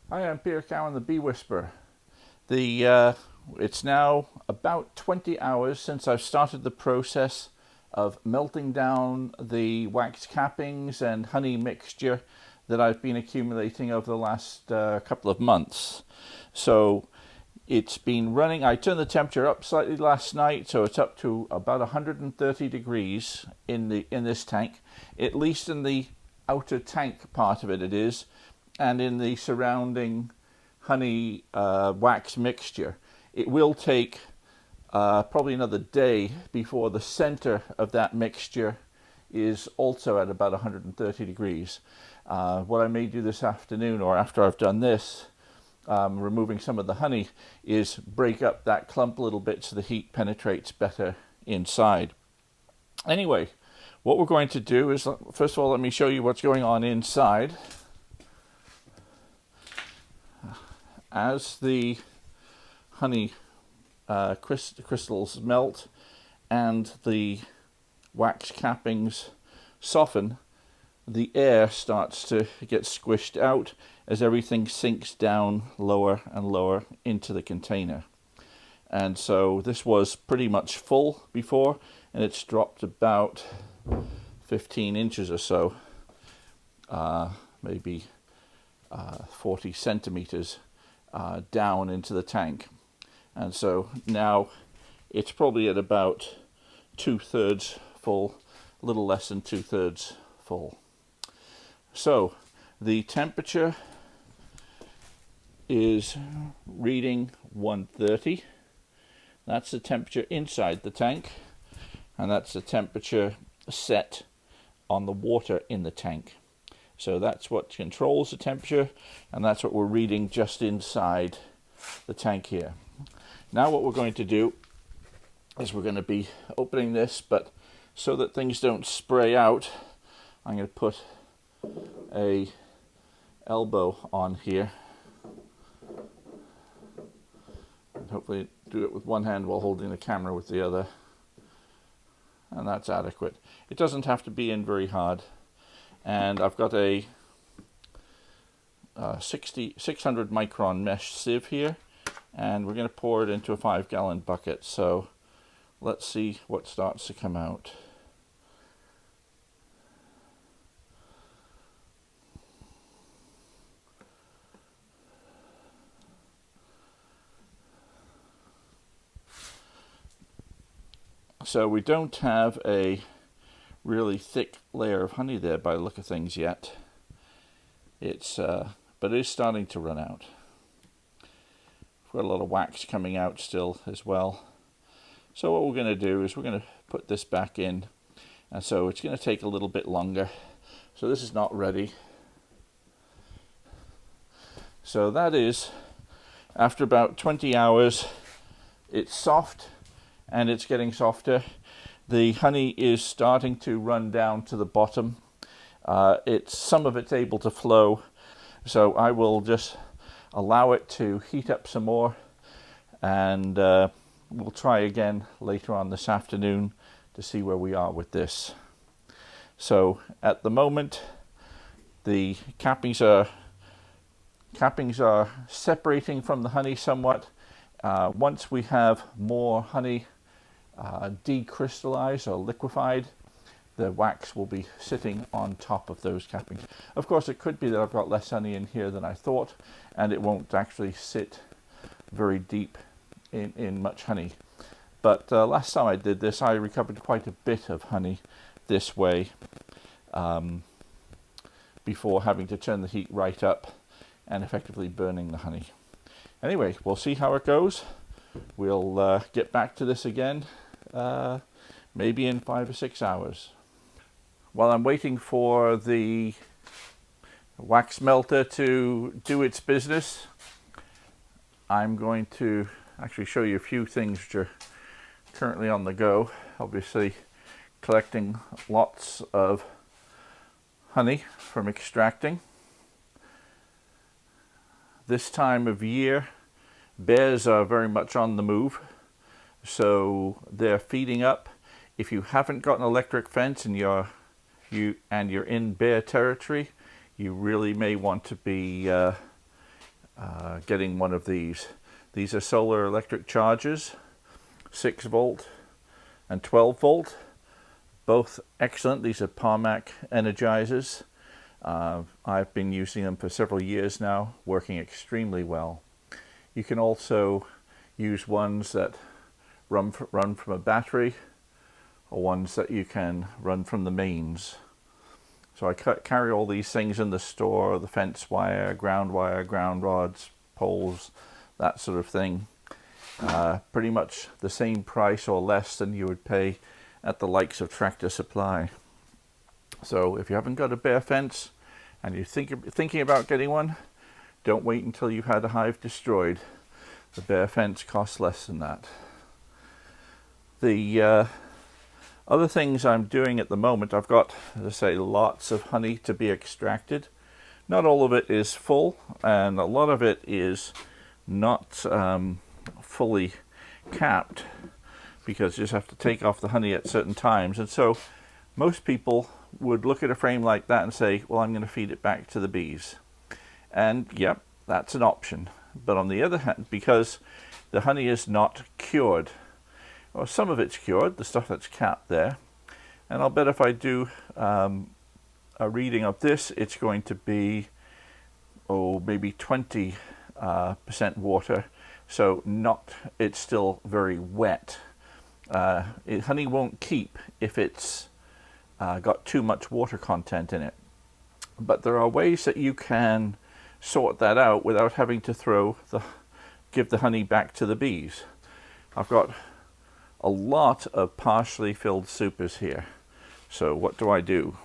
Hi, I'm Peter Cowan, the Bee Whisperer. It's now about 20 hours since I've started the process of melting down the wax cappings and honey mixture that I've been accumulating over the last couple of months. So it's been running. I turned the temperature up slightly last night, so it's up to about 130 degrees in this tank. At least in the outer tank part of it is, and in the surrounding honey wax mixture. It will take probably another day before the center of that mixture is also at about 130 degrees. What I may do this afternoon, or after I've done this, removing some of the honey, is break up that clump a little bit so the heat penetrates better inside. Anyway, what we're going to do is, first of all, let me show you what's going on inside. As the honey crystals melt and the wax cappings soften, the air starts to get squished out as everything sinks down lower and lower into the container. And so this was pretty much full before, and it's dropped about 15 inches or so, maybe 40 centimeters down into the tank. And so now it's probably at about 2/3 full, a little less than 2/3 full. So the temperature is reading 130. That's the temperature inside the tank, and that's the temperature set on the water in the tank. So that's what controls the temperature, and that's what we're reading just inside the tank here. Now what we're going to do is we're going to be opening this, but so that things don't spray out, I'm going to put a elbow on here, and hopefully do it with one hand while holding the camera with the other, and that's adequate. It doesn't have to be in very hard. And I've got a 600 micron mesh sieve here, and we're going to pour it into a 5-gallon bucket. So let's see what starts to come out. So we don't have a really thick layer of honey there by the look of things yet. But it is starting to run out. We've got a lot of wax coming out still as well. So what we're going to do is we're going to put this back in, and so it's going to take a little bit longer. So this is not ready. So that is, after about 20 hours, it's soft, and it's getting softer. The honey is starting to run down to the bottom. Some of it's able to flow, so I will just allow it to heat up some more, and we'll try again later on this afternoon to see where we are with this. So at the moment, the cappings are separating from the honey somewhat. Once we have more honey decrystallized or liquefied, the wax will be sitting on top of those cappings. Of course, it could be that I've got less honey in here than I thought, and it won't actually sit very deep in much honey. But last time I did this, I recovered quite a bit of honey this way, before having to turn the heat right up and effectively burning the honey. Anyway, we'll see how it goes. We'll get back to this again, maybe in 5 or 6 hours. While I'm waiting for the wax melter to do its business, I'm going to actually show you a few things which are currently on the go. Obviously, collecting lots of honey from extracting. This time of year, bears are very much on the move, so they're feeding up. If you haven't got an electric fence and you're in bear territory, you really may want to be getting one of these. These are solar electric chargers, 6 volt and 12 volt, both excellent. These are Parmac energizers. I've been using them for several years now, working extremely well. You can also use ones that run from a battery, or ones that you can run from the mains. So I carry all these things in the store, the fence wire, ground rods, poles, that sort of thing. Pretty much the same price or less than you would pay at the likes of Tractor Supply. So if you haven't got a bare fence and you're thinking about getting one, don't wait until you've had a hive destroyed. The bare fence costs less than that. The other things I'm doing at the moment, I've got, as I say, lots of honey to be extracted. Not all of it is full, and a lot of it is not fully capped, because you just have to take off the honey at certain times. And so most people would look at a frame like that and say, well, I'm going to feed it back to the bees. And yep, that's an option. But on the other hand, because the honey is not cured, well, some of it's cured, the stuff that's capped there, and I'll bet if I do a reading of this, it's going to be, maybe 20% water, so it's still very wet. Honey won't keep if it's got too much water content in it. But there are ways that you can sort that out without having to give the honey back to the bees. I've got a lot of partially filled supers here. So what do?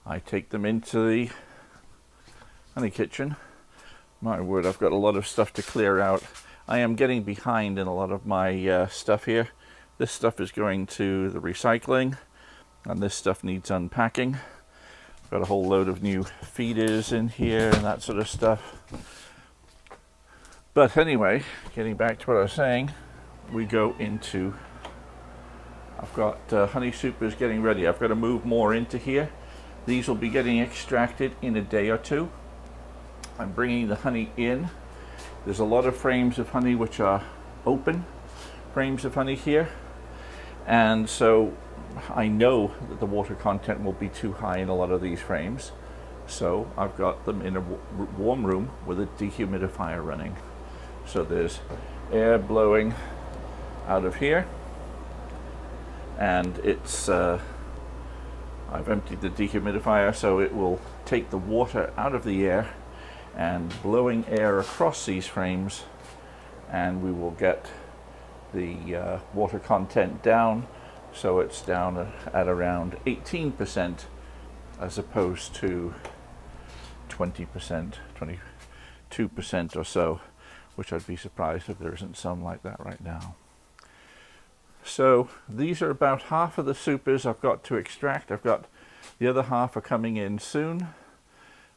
I take them into the honey kitchen. My word, I've got a lot of stuff to clear out. I am getting behind in a lot of my stuff here. This stuff is going to the recycling, and this stuff needs unpacking. I've got a whole load of new feeders in here and that sort of stuff. But anyway, getting back to what I was saying, we go into, I've got honey supers getting ready. I've got to move more into here. These will be getting extracted in a day or two. I'm bringing the honey in. There's a lot of frames of honey which are open frames of honey here, and so I know that the water content will be too high in a lot of these frames, so I've got them in a warm room with a dehumidifier running. So there's air blowing out of here, and it's I've emptied the dehumidifier, so it will take the water out of the air and blowing air across these frames, and we will get the water content down, so it's down at around 18% as opposed to 20%, 22% or so, which I'd be surprised if there isn't some like that right now. So these are about half of the supers I've got to extract. I've got the other half are coming in soon,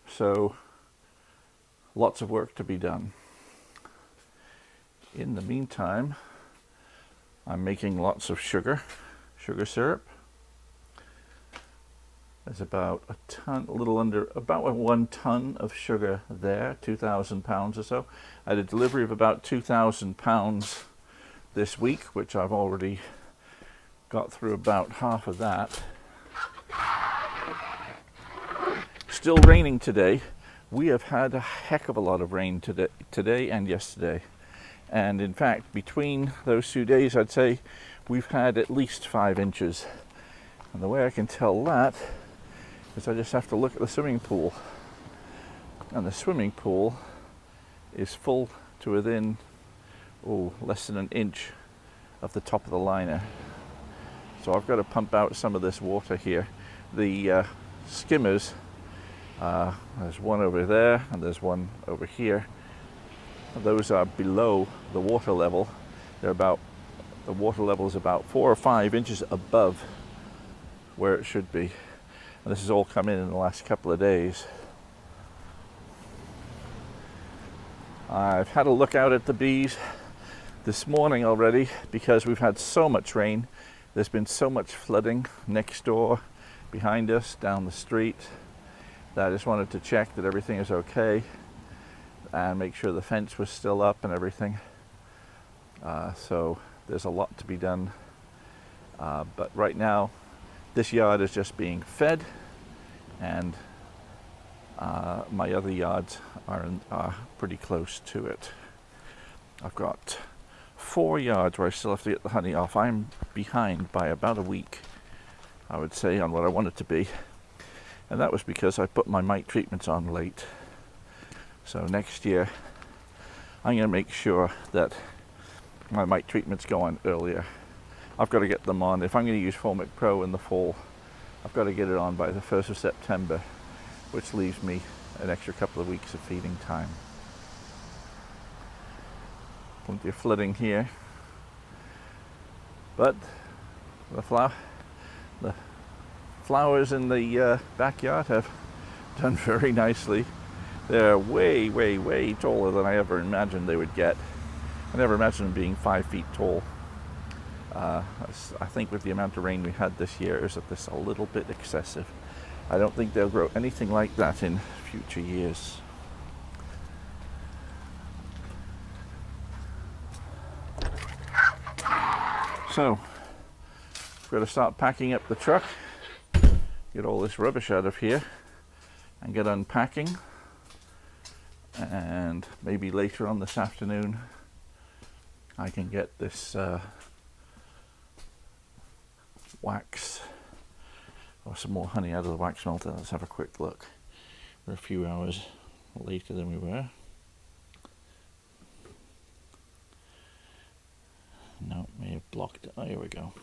so lots of work to be done. In the meantime, I'm making lots of sugar syrup. There's about a ton, about 1 ton of sugar there, 2,000 pounds or so. I had a delivery of about 2,000 pounds this week, which I've already got through about half of that. Still raining today. We have had a heck of a lot of rain today and yesterday. And in fact, between those 2 days, I'd say we've had at least 5 inches. And the way I can tell that is I just have to look at the swimming pool. And the swimming pool is full to within, less than an inch of the top of the liner. So I've got to pump out some of this water here. The skimmers, there's one over there and there's one over here. Those are below the water level. The water level is about 4 or 5 inches above where it should be. And this has all come in the last couple of days. I've had a look out at the bees this morning already because we've had so much rain. There's been so much flooding next door, behind us, down the street, that I just wanted to check that everything is okay. and make sure the fence was still up and everything. So there's a lot to be done. But right now, this yard is just being fed, and my other yards are pretty close to it. I've got 4 yards where I still have to get the honey off. I'm behind by about a week, I would say, on what I want it to be. And that was because I put my mite treatments on late. So next year, I'm going to make sure that my mite treatments go on earlier. I've got to get them on. If I'm going to use Formic Pro in the fall, I've got to get it on by the 1st of September, which leaves me an extra couple of weeks of feeding time. Plenty of flooding here, but the flowers in the backyard have done very nicely. They're way, way, way taller than I ever imagined they would get. I never imagined them being 5 feet tall. I think with the amount of rain we had this year, is that this a little bit excessive. I don't think they'll grow anything like that in future years. So, I've got to start packing up the truck, get all this rubbish out of here, and get unpacking. And maybe later on this afternoon, I can get this wax or some more honey out of the wax melter. Let's have a quick look. We're a few hours later than we were. No, may have blocked it. Oh, here we go.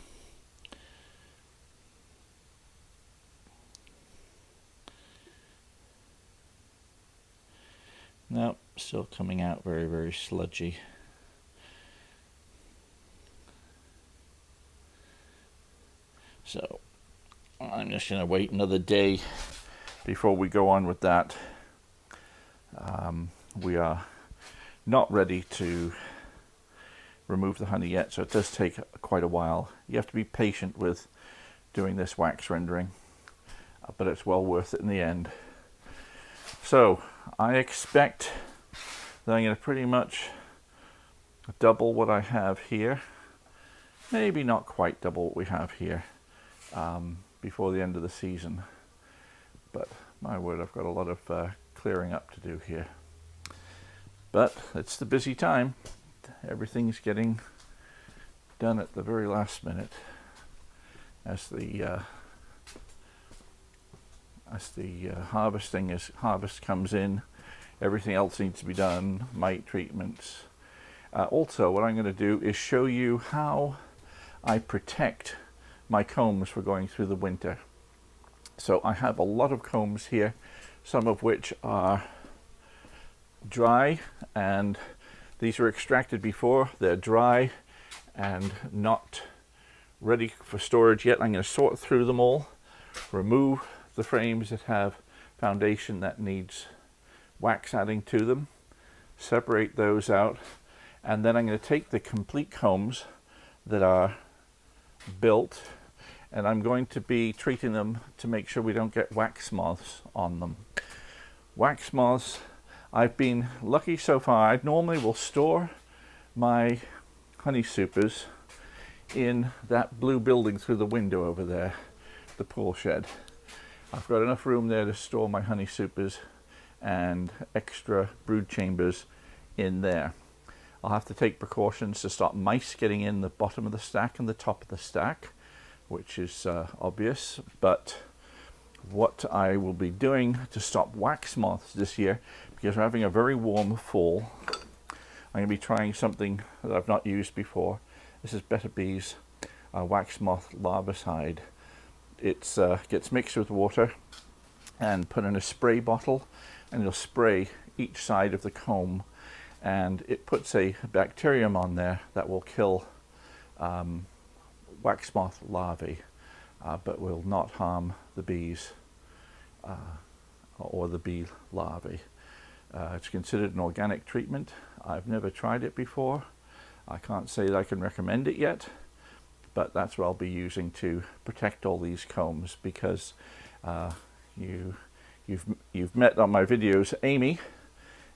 No, still coming out very, very sludgy. So I'm just going to wait another day before we go on with that. We are not ready to remove the honey yet, so it does take quite a while. You have to be patient with doing this wax rendering, but it's well worth it in the end. So I expect that I'm going to pretty much double what I have here. Maybe not quite double what we have here before the end of the season. But my word, I've got a lot of clearing up to do here. But it's the busy time. Everything's getting done at the very last minute as the harvest comes in. Everything else needs to be done, mite treatments. Also, what I'm going to do is show you how I protect my combs for going through the winter. So I have a lot of combs here, some of which are dry, and these were extracted before. They're dry and not ready for storage yet. I'm going to sort through them all, remove the frames that have foundation that needs wax adding to them, separate those out, and then I'm going to take the complete combs that are built, and I'm going to be treating them to make sure we don't get wax moths on them. Wax moths, I've been lucky so far. I normally will store my honey supers in that blue building through the window over there, the pool shed. I've got enough room there to store my honey supers and extra brood chambers in there. I'll have to take precautions to stop mice getting in the bottom of the stack and the top of the stack, which is obvious, but what I will be doing to stop wax moths this year, because we're having a very warm fall, I'm going to be trying something that I've not used before. This is Better Bees wax moth larvicide. It gets mixed with water and put in a spray bottle, and you'll spray each side of the comb, and it puts a bacterium on there that will kill wax moth larvae, but will not harm the bees or the bee larvae. It's considered an organic treatment. I've never tried it before. I can't say that I can recommend it yet, but that's what I'll be using to protect all these combs, because you've met on my videos Amy,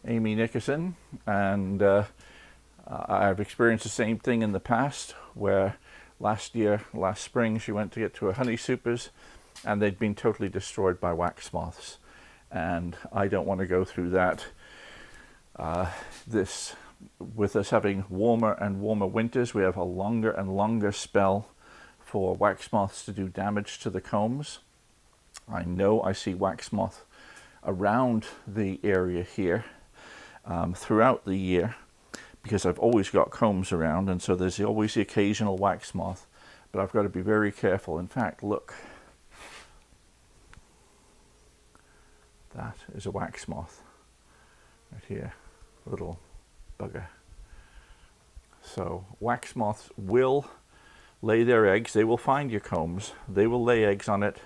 Amy Nickerson, and I've experienced the same thing in the past where last spring, she went to get to her honey supers and they'd been totally destroyed by wax moths. And I don't want to go through that. With us having warmer and warmer winters, we have a longer and longer spell for wax moths to do damage to the combs. I know I see wax moth around the area here throughout the year, because I've always got combs around, and so there's always the occasional wax moth, but I've got to be very careful. In fact, look, that is a wax moth right here, little bugger. So wax moths will lay their eggs, they will find your combs, they will lay eggs on it,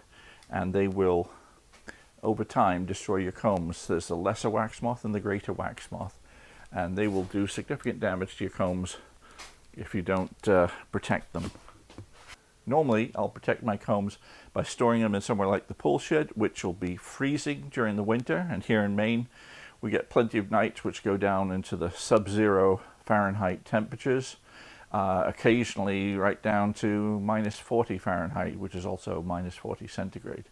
and they will over time destroy your combs. There's the lesser wax moth and the greater wax moth, and they will do significant damage to your combs if you don't protect them. Normally, I'll protect my combs by storing them in somewhere like the pool shed, which will be freezing during the winter. And here in Maine, we get plenty of nights which go down into the sub-zero Fahrenheit temperatures, occasionally right down to -40 Fahrenheit, which is also -40 centigrade.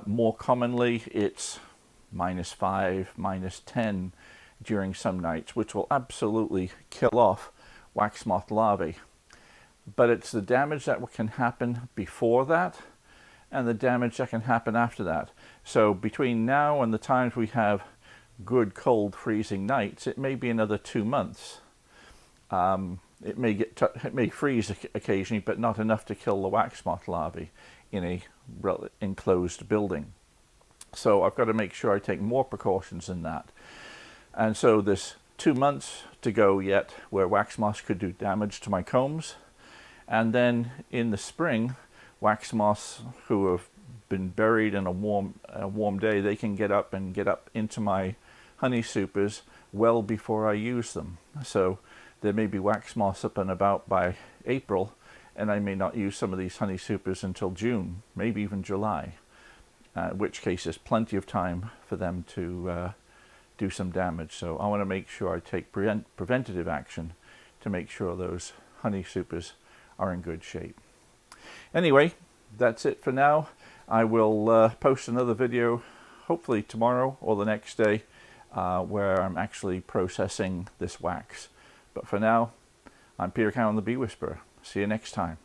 More commonly, it's -5, -10 during some nights, which will absolutely kill off wax moth larvae. But it's the damage that can happen before that and the damage that can happen after that. So between now and the times we have good cold freezing nights, it may be another 2 months. It may freeze occasionally, but not enough to kill the wax moth larvae in a enclosed building. So I've got to make sure I take more precautions than that. And so there's 2 months to go yet where wax moths could do damage to my combs. And then in the spring, wax moths who have been buried in a warm day, they can get up into my honey supers well before I use them. So there may be wax moths up and about by April, and I may not use some of these honey supers until June, maybe even July, in which case there's plenty of time for them to do some damage. So I want to make sure I take preventative action to make sure those honey supers are in good shape. Anyway, that's it for now. I will post another video hopefully tomorrow or the next day where I'm actually processing this wax. But for now, I'm Peter Cowan, the Bee Whisperer. See you next time.